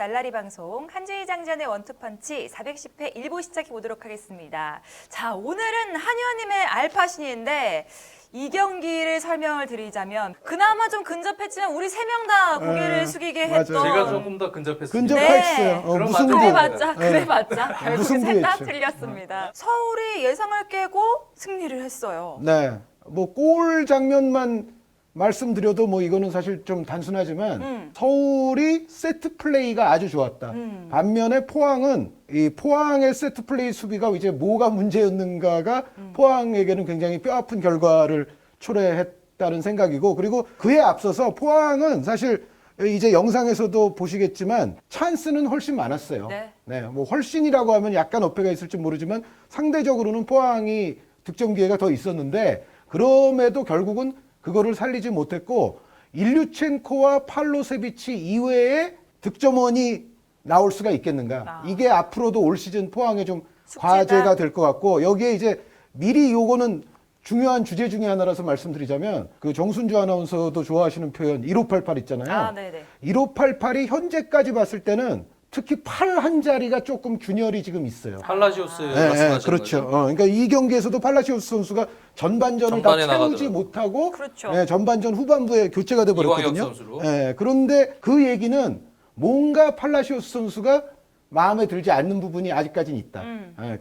날라리 방송 한주희 장전의 원투펀치 410회 1부 시작해 보도록 하겠습니다. 자, 오늘은 한의원님의 알파신인데 이 경기를 설명을 드리자면 그나마 좀 근접했지만 우리 세 명 다 고개를 숙이게 맞아요. 했던 제가 조금 더 근접했습니다. 근접했어요. 네. 무승부. 그래 맞- 맞자, 그래 맞자. 결국에 무승부였죠. 셋 다 틀렸습니다. 서울이 예상을 깨고 승리를 했어요. 네. 뭐 골 장면만 말씀드려도 뭐 이거는 사실 좀 단순하지만 서울이 세트 플레이가 아주 좋았다. 반면에 포항은 이 포항의 세트 플레이 수비가 이제 뭐가 문제였는가가 포항에게는 굉장히 뼈아픈 결과를 초래했다는 생각이고, 그리고 그에 앞서서 포항은 사실 이제 영상에서도 보시겠지만 찬스는 훨씬 많았어요. 네. 뭐 훨씬이라고 하면 약간 어폐가 있을지 모르지만 상대적으로는 포항이 득점 기회가 더 있었는데 그럼에도 결국은 그거를 살리지 못했고 일류첸코와 팔로세비치 이외에 득점원이 나올 수가 있겠는가. 이게 앞으로도 올 시즌 포항의 좀 숙제다. 과제가 될 것 같고, 여기에 이제 미리 요거는 중요한 주제 중에 하나라서 말씀드리자면 그 정순주 아나운서도 좋아하시는 표현 1588 있잖아요. 아, 네네. 1588이 현재까지 봤을 때는 특히 팔 한 자리가 조금 균열이 지금 있어요. 팔라시오스 네, 말씀하시는 그렇죠. 거죠? 그러니까 이 경기에서도 팔라시오스 선수가 전반전을 다 전반에 채우지 나가더라고요. 못하고 그렇죠. 전반전 후반부에 교체가 돼 이광혁 버렸거든요. 선수로. 그런데 그 얘기는 뭔가 팔라시오스 선수가 마음에 들지 않는 부분이 아직까지는 있다.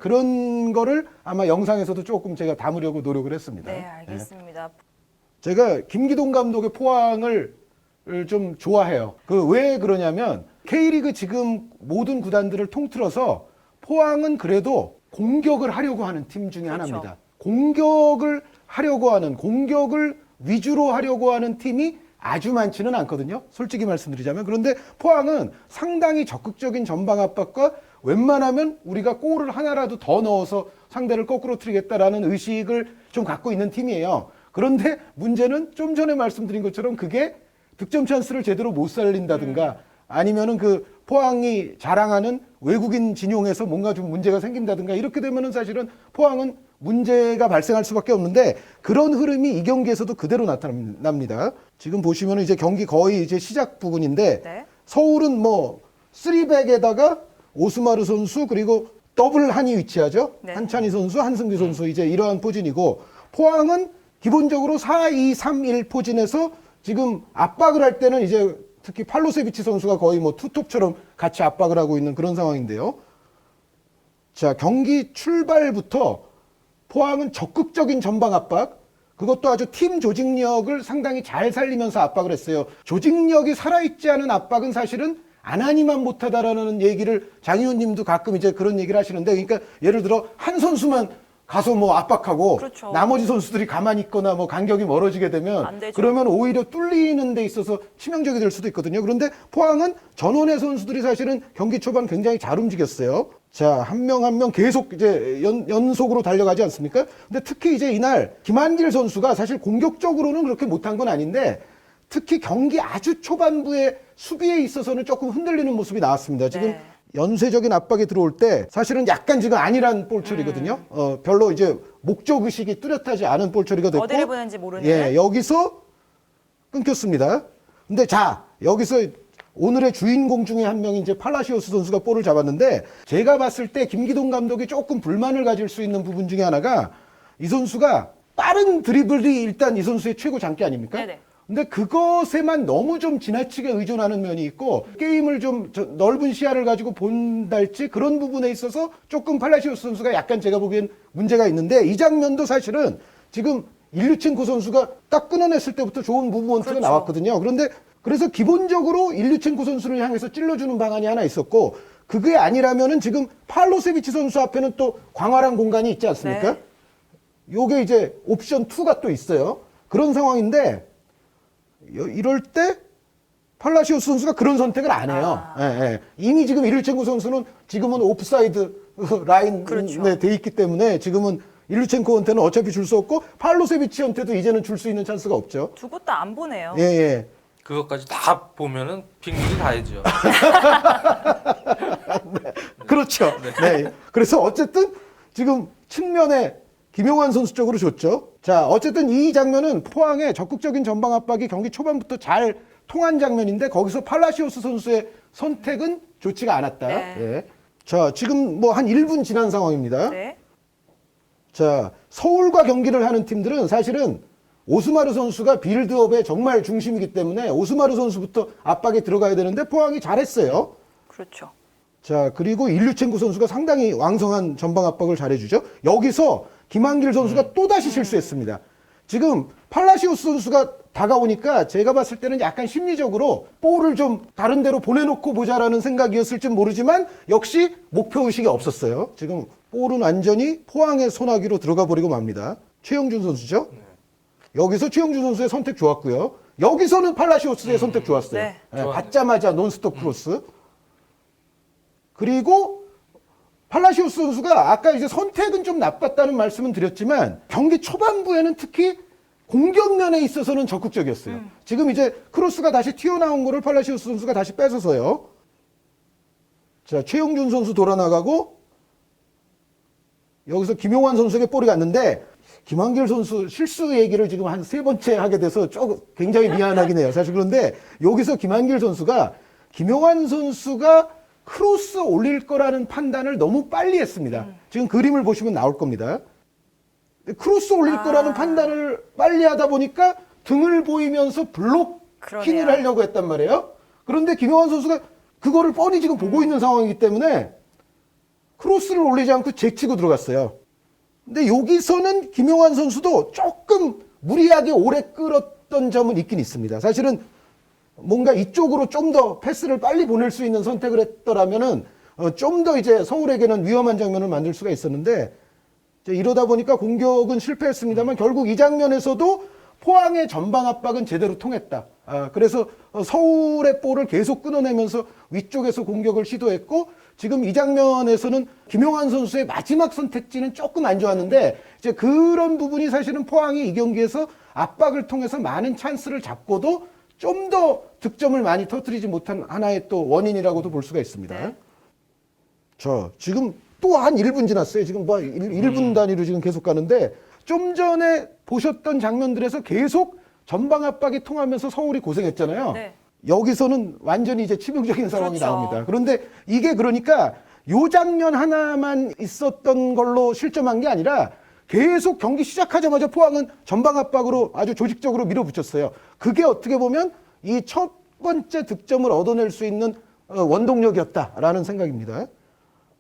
그런 거를 아마 영상에서도 조금 제가 담으려고 노력을 했습니다. 네, 알겠습니다. 제가 김기동 감독의 포항을 좀 좋아해요. 그 왜 그러냐면 K리그 지금 모든 구단들을 통틀어서 포항은 그래도 공격을 하려고 하는 팀 중에 그렇죠. 하나입니다. 공격을 하려고 하는, 공격을 위주로 하려고 하는 팀이 아주 많지는 않거든요. 솔직히 말씀드리자면. 그런데 포항은 상당히 적극적인 전방 압박과 웬만하면 우리가 골을 하나라도 더 넣어서 상대를 거꾸로 트리겠다라는 의식을 좀 갖고 있는 팀이에요. 그런데 문제는 좀 전에 말씀드린 것처럼 그게 득점 찬스를 제대로 못 살린다든가 아니면은 그 포항이 자랑하는 외국인 진용에서 뭔가 좀 문제가 생긴다든가 이렇게 되면은 사실은 포항은 문제가 발생할 수밖에 없는데 그런 흐름이 이 경기에서도 그대로 나타납니다. 지금 보시면은 이제 경기 거의 이제 시작 부근인데 네. 서울은 뭐 3백에다가 오스마르 선수 그리고 더블 한이 위치하죠. 네. 한찬희 선수, 한승규 선수 이제 이러한 포진이고 포항은 기본적으로 4-2-3-1 포진에서 지금 압박을 할 때는 이제 특히 팔로세비치 선수가 거의 뭐 투톱처럼 같이 압박을 하고 있는 그런 상황인데요. 자, 경기 출발부터 포항은 적극적인 전방 압박, 그것도 아주 팀 조직력을 상당히 잘 살리면서 압박을 했어요. 조직력이 살아있지 않은 압박은 사실은 안 하니만 못하다라는 얘기를 장희훈 님도 가끔 이제 그런 얘기를 하시는데, 그러니까 예를 들어 한 선수만 가서 뭐 압박하고 그렇죠. 나머지 선수들이 가만히 있거나 뭐 간격이 멀어지게 안 되면 되죠. 그러면 오히려 뚫리는 데 있어서 치명적이 될 수도 있거든요. 그런데 포항은 전원의 선수들이 사실은 경기 초반 굉장히 잘 움직였어요. 자, 한 명 한 명 계속 이제 연속으로 달려가지 않습니까? 근데 특히 이제 이날 김한길 선수가 사실 공격적으로는 그렇게 못한 건 아닌데 특히 경기 아주 초반부에 수비에 있어서는 조금 흔들리는 모습이 나왔습니다. 지금 네. 연쇄적인 압박이 들어올 때 사실은 약간 지금 안일한 볼 처리거든요. 별로 이제 목적 의식이 뚜렷하지 않은 볼 처리가 됐고 어디를 보는지 모르는. 예, 여기서 끊겼습니다. 근데 자, 여기서 오늘의 주인공 중에 한 명이 이제 팔라시오스 선수가 볼을 잡았는데 제가 봤을 때 김기동 감독이 조금 불만을 가질 수 있는 부분 중에 하나가 이 선수가 빠른 드리블이 일단 이 선수의 최고 장기 아닙니까? 네네. 근데 그것에만 너무 좀 지나치게 의존하는 면이 있고 게임을 좀 넓은 시야를 가지고 본달지 그런 부분에 있어서 조금 팔라시오스 선수가 약간 제가 보기엔 문제가 있는데 이 장면도 사실은 지금 일류첸코 선수가 딱 끊어냈을 때부터 좋은 무브먼트가 그렇죠. 나왔거든요. 그런데 그래서 기본적으로 일류첸코 선수를 향해서 찔러주는 방안이 하나 있었고 그게 아니라면은 지금 팔로세비치 선수 앞에는 또 광활한 공간이 있지 않습니까? 네. 요게 이제 옵션 2가 또 있어요. 그런 상황인데 이럴 때 팔라시오스 선수가 그런 선택을 안 해요. 이미 지금 일류첸코 선수는 지금은 옵사이드 라인에 그렇죠. 돼 있기 때문에 지금은 일류첸코한테는 어차피 줄 수 없고 팔로세비치한테도 이제는 줄 수 있는 찬스가 없죠. 두 곳 다 안 보네요. 예. 그것까지 다 보면은 빙빙이 다해죠. 그렇죠. 네. 그래서 어쨌든 지금 측면에 김용환 선수 쪽으로 줬죠. 자, 어쨌든 이 장면은 포항의 적극적인 전방 압박이 경기 초반부터 잘 통한 장면인데 거기서 팔라시오스 선수의 선택은 좋지가 않았다. 네. 예. 자, 지금 뭐 한 1분 지난 상황입니다. 네. 자, 서울과 경기를 하는 팀들은 사실은 오스마르 선수가 빌드업의 정말 중심이기 때문에 오스마르 선수부터 압박에 들어가야 되는데 포항이 잘했어요. 그렇죠. 자, 그리고 일류첸코 선수가 상당히 왕성한 전방 압박을 잘해주죠. 여기서 김한길 선수가 또다시 실수했습니다. 지금 팔라시오스 선수가 다가오니까 제가 봤을 때는 약간 심리적으로 볼을 좀 다른 데로 보내놓고 보자라는 생각이었을지 모르지만 역시 목표의식이 없었어요. 지금 볼은 완전히 포항의 손아귀로 들어가 버리고 맙니다. 최영준 선수죠. 여기서 최영준 선수의 선택 좋았고요. 여기서는 팔라시오스의 선택 좋았어요. 네. 예, 받자마자 논스톱 크로스. 그리고 팔라시오스 선수가 아까 이제 선택은 좀 나빴다는 말씀은 드렸지만 경기 초반부에는 특히 공격면에 있어서는 적극적이었어요. 지금 이제 크로스가 다시 튀어나온 거를 팔라시오스 선수가 다시 뺏어서요. 자, 최용준 선수 돌아나가고 여기서 김용환 선수에게 볼이 갔는데 김한길 선수 실수 얘기를 지금 한 3번째 하게 돼서 조금 굉장히 미안하긴 해요. 사실 그런데 여기서 김한길 선수가 김용환 선수가 크로스 올릴 거라는 판단을 너무 빨리 했습니다. 지금 그림을 보시면 나올 겁니다. 크로스 올릴 거라는 판단을 빨리 하다 보니까 등을 보이면서 블로킹을 그러네요. 하려고 했단 말이에요. 그런데 김용환 선수가 그거를 뻔히 지금 보고 있는 상황이기 때문에 크로스를 올리지 않고 제치고 들어갔어요. 근데 여기서는 김용환 선수도 조금 무리하게 오래 끌었던 점은 있긴 있습니다. 사실은 뭔가 이쪽으로 좀 더 패스를 빨리 보낼 수 있는 선택을 했더라면은 좀 더 이제 서울에게는 위험한 장면을 만들 수가 있었는데 이제 이러다 보니까 공격은 실패했습니다만 결국 이 장면에서도 포항의 전방 압박은 제대로 통했다. 그래서 서울의 볼을 계속 끊어내면서 위쪽에서 공격을 시도했고 지금 이 장면에서는 김용환 선수의 마지막 선택지는 조금 안 좋았는데 이제 그런 부분이 사실은 포항이 이 경기에서 압박을 통해서 많은 찬스를 잡고도 좀 더 득점을 많이 터뜨리지 못한 하나의 또 원인이라고도 볼 수가 있습니다. 네. 자, 지금 또 한 1분 지났어요. 지금 뭐 1분 단위로 지금 계속 가는데 좀 전에 보셨던 장면들에서 계속 전방 압박이 통하면서 서울이 고생했잖아요. 네. 여기서는 완전히 이제 치명적인 상황이 그렇죠. 나옵니다. 그런데 이게 그러니까 요 장면 하나만 있었던 걸로 실점한 게 아니라 계속 경기 시작하자마자 포항은 전방 압박으로 아주 조직적으로 밀어붙였어요. 그게 어떻게 보면 이 첫 번째 득점을 얻어낼 수 있는 원동력이었다라는 생각입니다.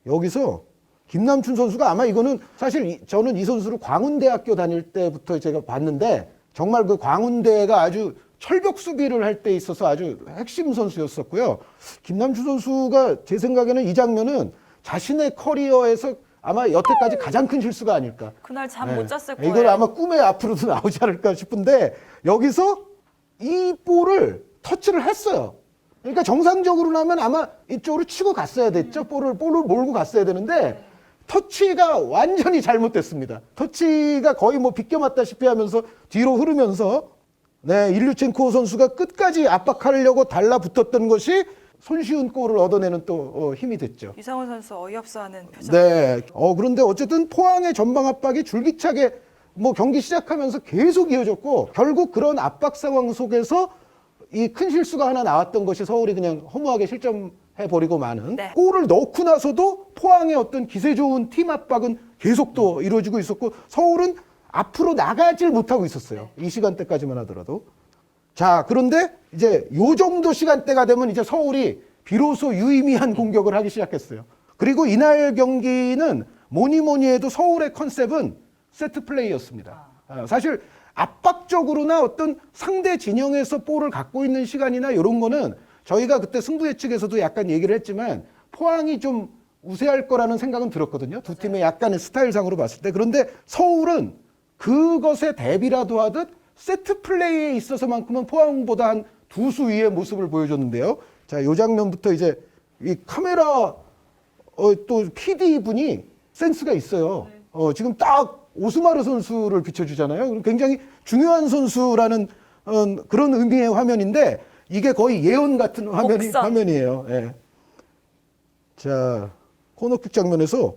여기서 김남춘 선수가 아마 이거는 사실 저는 이 선수를 광운대학교 다닐 때부터 제가 봤는데 정말 그 광운대가 아주 철벽 수비를 할 때 있어서 아주 핵심 선수였었고요. 김남춘 선수가 제 생각에는 이 장면은 자신의 커리어에서 아마 여태까지 가장 큰 실수가 아닐까. 그날 잠 못 잤을 거예요. 이걸 아마 꿈에 앞으로도 나오지 않을까 싶은데 여기서 이 볼을 터치를 했어요. 그러니까 정상적으로라면 아마 이쪽으로 치고 갔어야 됐죠. 볼을 몰고 갔어야 되는데 터치가 완전히 잘못됐습니다. 터치가 거의 뭐 비껴 맞다시피 하면서 뒤로 흐르면서 네, 일류첸코 선수가 끝까지 압박하려고 달라붙었던 것이 손쉬운 골을 얻어내는 또 힘이 됐죠. 이상훈 선수 어이없어하는 표정. 네. 그런데 어쨌든 포항의 전방 압박이 줄기차게 뭐 경기 시작하면서 계속 이어졌고 결국 그런 압박 상황 속에서 이 큰 실수가 하나 나왔던 것이 서울이 그냥 허무하게 실점해버리고 마는 네. 골을 넣고 나서도 포항의 어떤 기세 좋은 팀 압박은 계속 또 이루어지고 있었고 서울은 앞으로 나가질 못하고 있었어요. 이 시간대까지만 하더라도. 자, 그런데 이제 요 정도 시간대가 되면 이제 서울이 비로소 유의미한 공격을 하기 시작했어요. 그리고 이날 경기는 뭐니 해도 서울의 컨셉은 세트 플레이였습니다. 사실 압박적으로나 어떤 상대 진영에서 볼을 갖고 있는 시간이나 이런 거는 저희가 그때 승부 예측에서도 약간 얘기를 했지만 포항이 좀 우세할 거라는 생각은 들었거든요. 두 팀의 약간의 스타일상으로 봤을 때. 그런데 서울은 그것에 대비라도 하듯 세트 플레이에 있어서만큼은 포항보다 한 두 수 위의 모습을 보여줬는데요. 자, 요 장면부터 이제 이 카메라 또 PD 분이 센스가 있어요. 지금 딱 오스마르 선수를 비춰주잖아요. 굉장히 중요한 선수라는 그런 의미의 화면인데 이게 거의 예언 같은 화면이에요. 예. 자, 코너킥 장면에서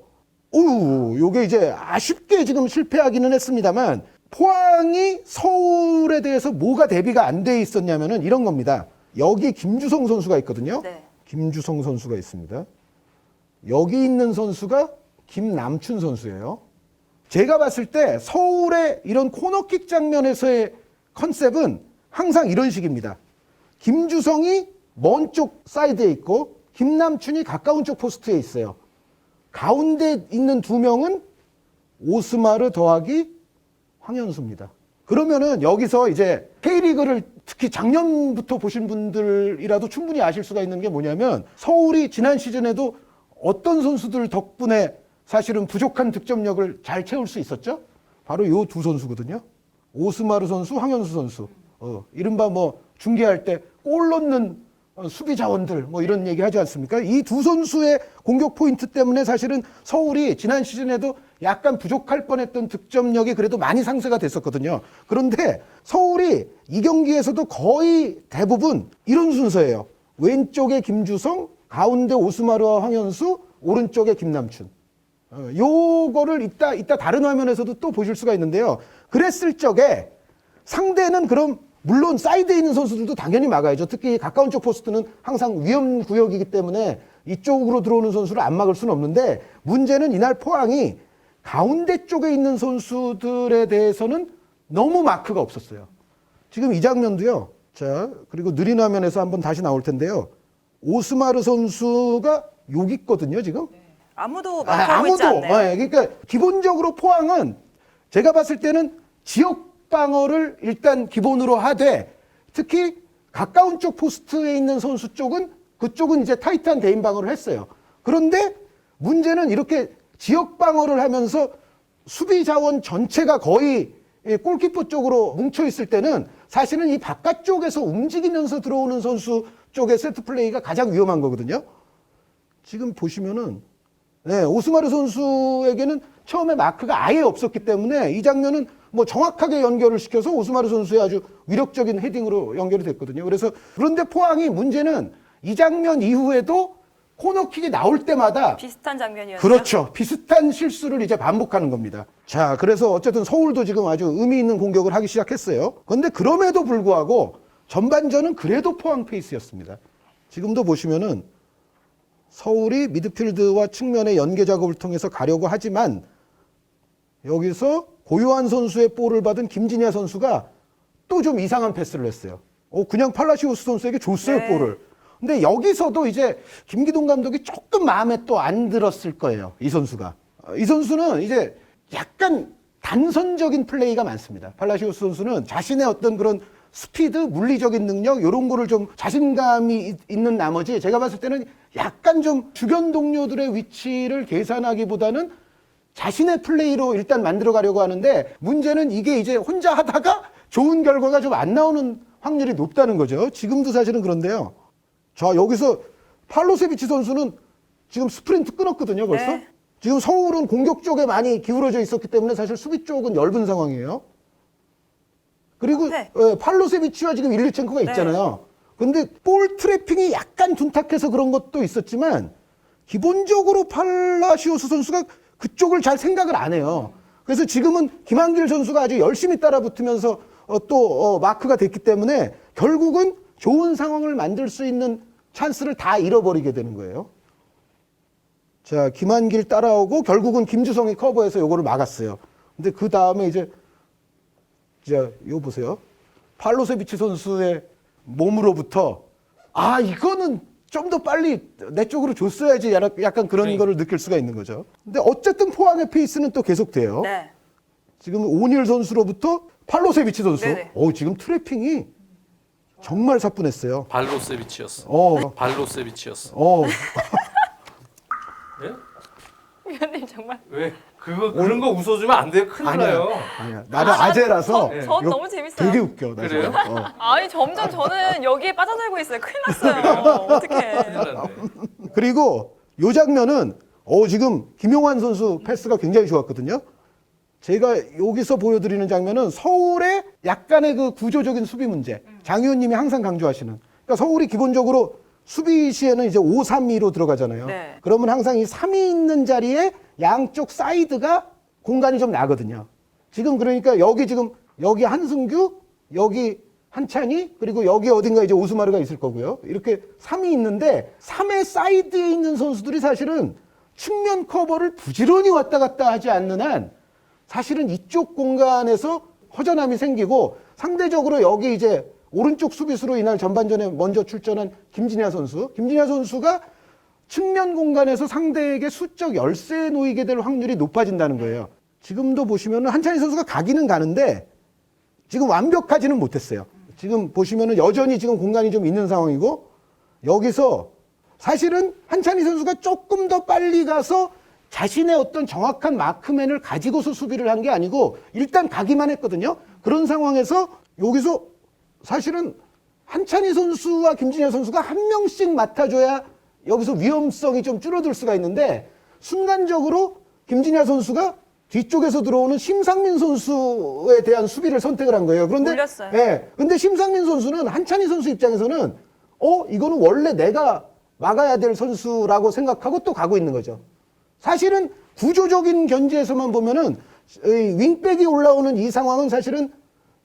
요게 이제 아쉽게 지금 실패하기는 했습니다만 포항이 서울에 대해서 뭐가 대비가 안 돼 있었냐면은 이런 겁니다. 여기 김주성 선수가 있거든요. 네. 김주성 선수가 있습니다. 여기 있는 선수가 김남춘 선수예요. 제가 봤을 때 서울의 이런 코너킥 장면에서의 컨셉은 항상 이런 식입니다. 김주성이 먼 쪽 사이드에 있고 김남춘이 가까운 쪽 포스트에 있어요. 가운데 있는 두 명은 오스마르 더하기 황현수입니다. 그러면은 여기서 이제 K리그를 특히 작년부터 보신 분들이라도 충분히 아실 수가 있는 게 뭐냐면 서울이 지난 시즌에도 어떤 선수들 덕분에 사실은 부족한 득점력을 잘 채울 수 있었죠? 바로 요 두 선수거든요. 오스마르 선수, 황현수 선수. 이른바 뭐 중계할 때 골 넣는 수비 자원들 뭐 이런 얘기 하지 않습니까? 이 두 선수의 공격 포인트 때문에 사실은 서울이 지난 시즌에도 약간 부족할 뻔했던 득점력이 그래도 많이 상쇄가 됐었거든요. 그런데 서울이 이 경기에서도 거의 대부분 이런 순서예요. 왼쪽에 김주성, 가운데 오스마르와 황현수, 오른쪽에 김남춘. 요거를 이따 다른 화면에서도 또 보실 수가 있는데요. 그랬을 적에 상대는 그럼 물론 사이드에 있는 선수들도 당연히 막아야죠. 특히 가까운 쪽 포스트는 항상 위험 구역이기 때문에 이쪽으로 들어오는 선수를 안 막을 수는 없는데 문제는 이날 포항이 가운데 쪽에 있는 선수들에 대해서는 너무 마크가 없었어요. 지금 이 장면도요. 자, 그리고 느린 화면에서 한번 다시 나올 텐데요. 오스마르 선수가 여기 있거든요, 지금. 아무도 막하고 있지 않네요. 그러니까 기본적으로 포항은 제가 봤을 때는 지역 방어를 일단 기본으로 하되 특히 가까운 쪽 포스트에 있는 선수 쪽은 그쪽은 이제 타이트한 대인 방어를 했어요. 그런데 문제는 이렇게 지역 방어를 하면서 수비 자원 전체가 거의 골키퍼 쪽으로 뭉쳐 있을 때는 사실은 이 바깥쪽에서 움직이면서 들어오는 선수 쪽의 세트 플레이가 가장 위험한 거거든요. 지금 보시면은 오스마르 선수에게는 처음에 마크가 아예 없었기 때문에 이 장면은 뭐 정확하게 연결을 시켜서 오스마르 선수의 아주 위력적인 헤딩으로 연결이 됐거든요. 그런데 포항이 문제는 이 장면 이후에도 코너킥이 나올 때마다 비슷한 장면이었죠. 그렇죠. 비슷한 실수를 이제 반복하는 겁니다. 자, 그래서 어쨌든 서울도 지금 아주 의미 있는 공격을 하기 시작했어요. 그런데 그럼에도 불구하고 전반전은 그래도 포항 페이스였습니다. 지금도 보시면은 서울이 미드필드와 측면의 연계 작업을 통해서 가려고 하지만 여기서 고요한 선수의 볼을 받은 김진야 선수가 또 좀 이상한 패스를 했어요. 그냥 팔라시오스 선수에게 줬어요, 네. 볼을. 근데 여기서도 이제 김기동 감독이 조금 마음에 또 안 들었을 거예요, 이 선수가. 이 선수는 이제 약간 단선적인 플레이가 많습니다. 팔라시오스 선수는 자신의 어떤 그런 스피드, 물리적인 능력 이런 거를 좀 자신감이 있는 나머지 제가 봤을 때는 약간 좀 주변 동료들의 위치를 계산하기보다는 자신의 플레이로 일단 만들어 가려고 하는데 문제는 이게 이제 혼자 하다가 좋은 결과가 좀 안 나오는 확률이 높다는 거죠. 지금도 사실은 그런데요. 자, 여기서 팔로세비치 선수는 지금 스프린트 끊었거든요, 벌써. 네. 지금 서울은 공격 쪽에 많이 기울어져 있었기 때문에 사실 수비 쪽은 엷은 상황이에요. 그리고 네. 팔로세비치와 지금 일리첸코가 있잖아요. 근데 볼 트래핑이 약간 둔탁해서 그런 것도 있었지만 기본적으로 팔라시오스 선수가 그쪽을 잘 생각을 안 해요. 그래서 지금은 김한길 선수가 아주 열심히 따라붙으면서 또 마크가 됐기 때문에 결국은 좋은 상황을 만들 수 있는 찬스를 다 잃어버리게 되는 거예요. 자, 김한길 따라오고 결국은 김주성이 커버해서 요거를 막았어요. 근데 그 다음에 이제 자, 이거 보세요. 팔로세비치 선수의 몸으로부터 이거는 좀 더 빨리 내 쪽으로 줬어야지 약간 그런 거를 느낄 수가 있는 거죠. 근데 어쨌든 포항의 페이스는 또 계속돼요. 네. 지금 오닐 선수로부터 팔로세비치 선수. 네네. 지금 트래핑이 정말 사뿐했어요. 발로세비치였어. 발로세비치였어. 예? 위원님 정말. 왜 그런 거 웃어주면 안 돼요. 큰일 나요. 아니야. 나는 아재라서 저 이거 너무 재밌어요. 되게 웃겨. 나 그래요? 지금. 아니 점점 저는 여기에 빠져들고 있어요. 큰일 났어요. 어떡해. 큰일 났네. 그리고 요 장면은 지금 김용환 선수 패스가 굉장히 좋았거든요. 제가 여기서 보여드리는 장면은 서울의 약간의 그 구조적인 수비 문제. 장 의원님이 항상 강조하시는. 그러니까 서울이 기본적으로 수비 시에는 이제 5-3-2로 들어가잖아요. 네. 그러면 항상 이 3이 있는 자리에 양쪽 사이드가 공간이 좀 나거든요. 지금 그러니까 여기 한승규, 여기 한찬이 그리고 여기 어딘가 이제 오스마르가 있을 거고요. 이렇게 3이 있는데 3의 사이드에 있는 선수들이 사실은 측면 커버를 부지런히 왔다 갔다 하지 않는 한 사실은 이쪽 공간에서 허전함이 생기고 상대적으로 여기 이제 오른쪽 수비수로 이날 전반전에 먼저 출전한 김진야 선수가 측면 공간에서 상대에게 수적 열세에 놓이게 될 확률이 높아진다는 거예요. 지금도 보시면은 한찬희 선수가 가기는 가는데 지금 완벽하지는 못했어요. 지금 보시면은 여전히 지금 공간이 좀 있는 상황이고 여기서 사실은 한찬희 선수가 조금 더 빨리 가서 자신의 어떤 정확한 마크맨을 가지고서 수비를 한 게 아니고 일단 가기만 했거든요. 그런 상황에서 여기서 사실은 한찬희 선수와 김진야 선수가 한 명씩 맡아줘야 여기서 위험성이 좀 줄어들 수가 있는데 순간적으로 김진야 선수가 뒤쪽에서 들어오는 심상민 선수에 대한 수비를 선택을 한 거예요. 그런데 올렸어요. 예. 근데 심상민 선수는 한찬희 선수 입장에서는 이거는 원래 내가 막아야 될 선수라고 생각하고 또 가고 있는 거죠. 사실은 구조적인 견제에서만 보면은 이 윙백이 올라오는 이 상황은 사실은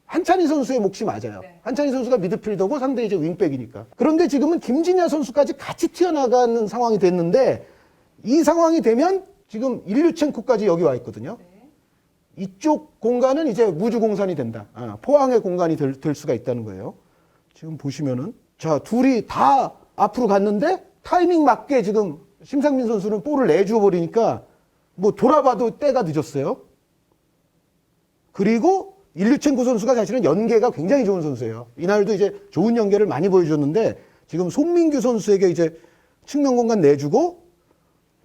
한찬희 선수의 몫이 맞아요. 네. 한찬희 선수가 미드필더고 상대 이제 윙백이니까. 그런데 지금은 김진야 선수까지 같이 튀어나가는 상황이 됐는데 이 상황이 되면 지금 일류첸코까지 여기 와 있거든요. 네. 이쪽 공간은 이제 무주공산이 된다. 포항의 공간이 될 수가 있다는 거예요. 지금 보시면은 자 둘이 다 앞으로 갔는데 타이밍 맞게 지금 심상민 선수는 볼을 내주어 버리니까 뭐 돌아봐도 때가 늦었어요. 그리고 일류첸코 선수가 사실은 연계가 굉장히 좋은 선수예요. 이날도 이제 좋은 연계를 많이 보여줬는데 지금 송민규 선수에게 이제 측면 공간 내주고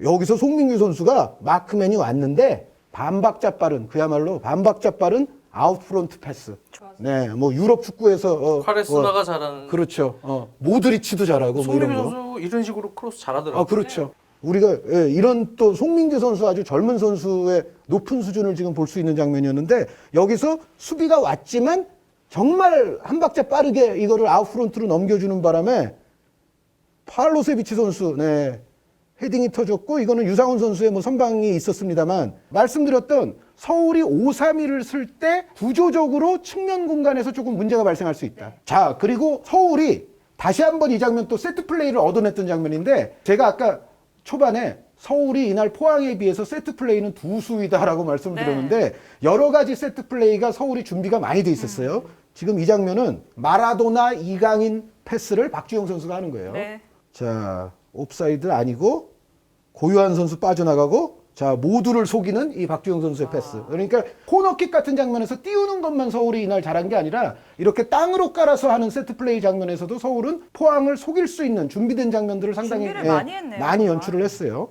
여기서 송민규 선수가 마크맨이 왔는데 반박자 빠른 그야말로 반박자 빠른 아웃프론트 패스. 좋았어요. 네, 뭐 유럽 축구에서 카레스나가 잘하는. 그렇죠. 모드리치도 잘하고 뭐 송민규 이런 거. 선수 이런 식으로 크로스 잘하더라고요. 그렇죠. 우리가 이런 또 송민규 선수 아주 젊은 선수의 높은 수준을 지금 볼 수 있는 장면이었는데 여기서 수비가 왔지만 정말 한 박자 빠르게 이거를 아웃프론트로 넘겨주는 바람에 팔로세비치 선수 헤딩이 터졌고 이거는 유상훈 선수의 뭐 선방이 있었습니다만 말씀드렸던 서울이 5-3-1을 쓸 때 구조적으로 측면 공간에서 조금 문제가 발생할 수 있다. 자, 그리고 서울이 다시 한번 이 장면 또 세트 플레이를 얻어냈던 장면인데 제가 아까 초반에 서울이 이날 포항에 비해서 세트 플레이는 두 수이다라고 말씀드렸는데 여러 가지 세트 플레이가 서울이 준비가 많이 돼 있었어요. 지금 이 장면은 마라도나 이강인 패스를 박주영 선수가 하는 거예요. 네. 자, 옵사이드 아니고 고요한 선수 빠져나가고 자, 모두를 속이는 이 박주영 선수의 패스. 그러니까 코너킥 같은 장면에서 띄우는 것만 서울이 이날 잘한 게 아니라 이렇게 땅으로 깔아서 하는 세트 플레이 장면에서도 서울은 포항을 속일 수 있는 준비된 장면들을 상당히 준비를 많이 했네요, 많이 정말. 연출을 했어요.